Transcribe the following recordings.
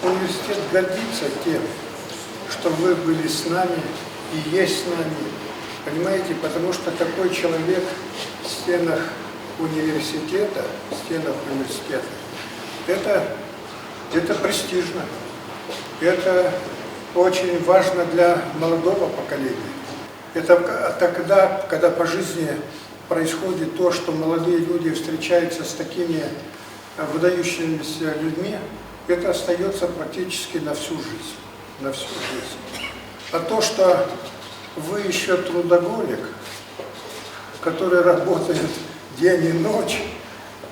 университет гордится тем, что вы были с нами и есть с нами. Понимаете, потому что такой человек в стенах университета, это престижно. Это очень важно для молодого поколения. Это тогда, когда по жизни происходит то, что молодые люди встречаются с такими выдающимися людьми, это остается практически на всю жизнь. На всю жизнь. А то, что вы еще трудоголик, который работает день и ночь,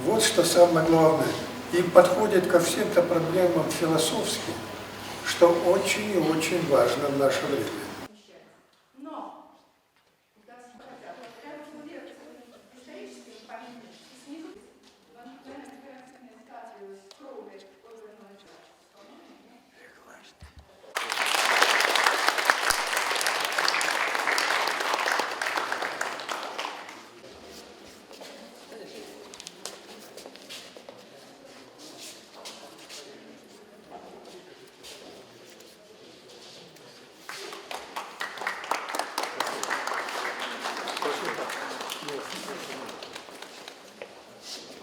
вот что самое главное. И подходит ко всем-то проблемам философски, что очень и очень важно в наше время.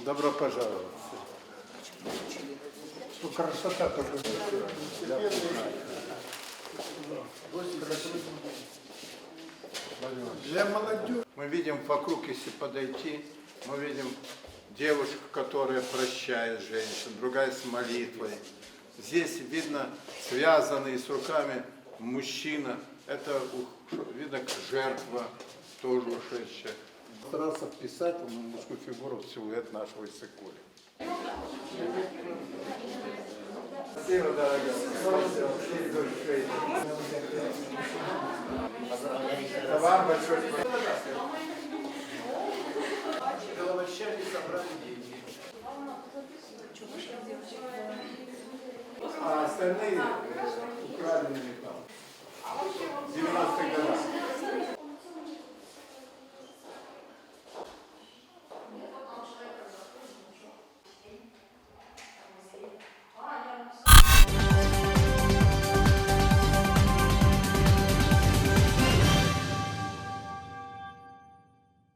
Добро пожаловать. Ну, красота тоже. Для молодежи. Мы видим вокруг, если подойти, мы видим девушку, которая прощает женщин, другая с молитвой. Здесь видно связанный с руками мужчина. Это видно жертва, тоже ушедшая. Старался вписать мужскую фигуру в силуэт нашего Иссык-Куля. Спасибо, дорогая. Вам большое спасибо. Головощане собрали деньги. А остальные украли на металл. 90-х годах.